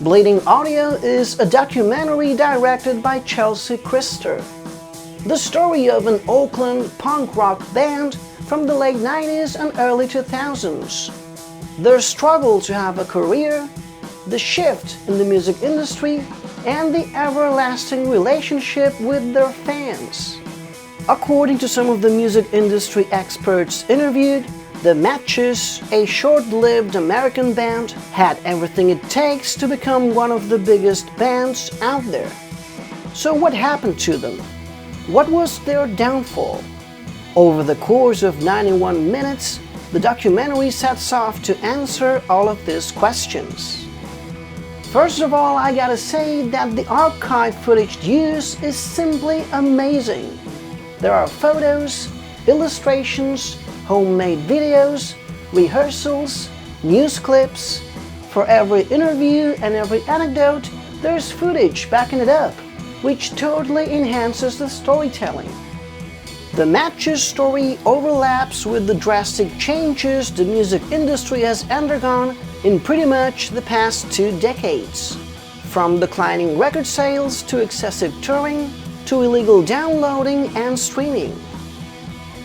Bleeding Audio is a documentary directed by Chelsea Christer. The story of an Oakland punk rock band from the late 90s and early 2000s. Their struggle to have a career, the shift in the music industry, and the everlasting relationship with their fans. According to some of the music industry experts interviewed, the Matches, a short-lived American band, had everything it takes to become one of the biggest bands out there. So what happened to them? What was their downfall? Over the course of 91 minutes, the documentary sets off to answer all of these questions. First of all, I gotta say that the archive footage used is simply amazing. There are photos, illustrations, homemade videos, rehearsals, news clips. For every interview and every anecdote, there's footage backing it up, which totally enhances the storytelling. The Matches story overlaps with the drastic changes the music industry has undergone in pretty much the past 2 decades. From declining record sales to excessive touring to illegal downloading and streaming.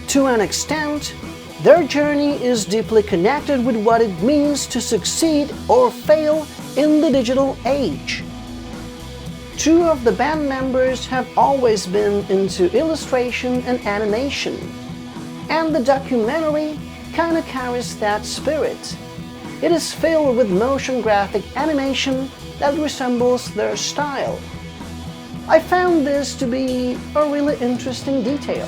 To an extent, their journey is deeply connected with what it means to succeed or fail in the digital age. 2 of the band members have always been into illustration and animation, and the documentary kinda carries that spirit. It is filled with motion graphic animation that resembles their style. I found this to be a really interesting detail.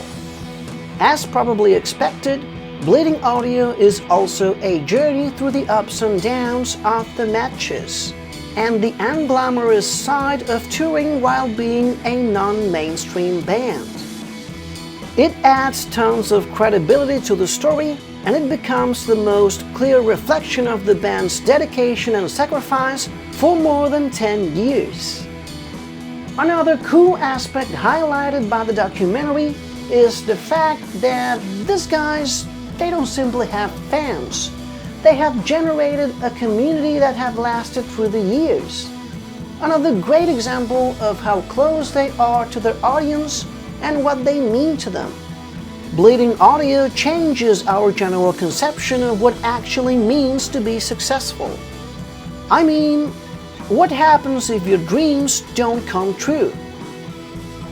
As probably expected, Bleeding Audio is also a journey through the ups and downs of the Matches and the unglamorous side of touring while being a non-mainstream band. It adds tons of credibility to the story, and it becomes the most clear reflection of the band's dedication and sacrifice for more than 10 years. Another cool aspect highlighted by the documentary is the fact that these guys, they don't simply have fans. They have generated a community that have lasted through the years. Another great example of how close they are to their audience and what they mean to them. Bleeding Audio changes our general conception of what actually means to be successful. I mean, what happens if your dreams don't come true?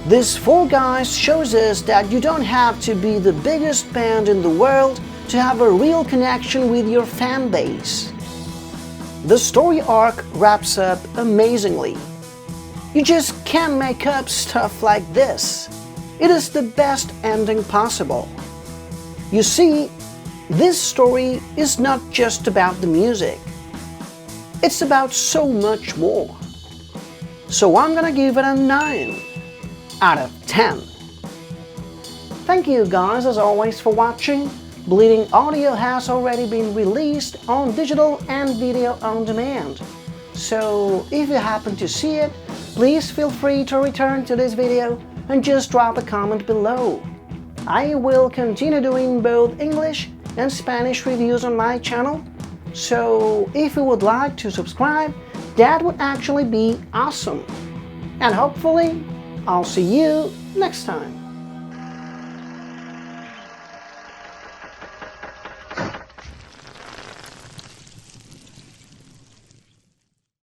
These 4 guys shows us that you don't have to be the biggest band in the world to have a real connection with your fan base. The story arc wraps up amazingly. You just can't make up stuff like this. It is the best ending possible. You see, this story is not just about the music. It's about so much more. So I'm gonna give it a 9 out of 10. Thank you guys as always for watching. Bleeding Audio has already been released on digital and video on demand. So if you happen to see it, please feel free to return to this video and just drop a comment below. I will continue doing both English and Spanish reviews on my channel. So if you would like to subscribe, that would actually be awesome. And hopefully, I'll see you next time.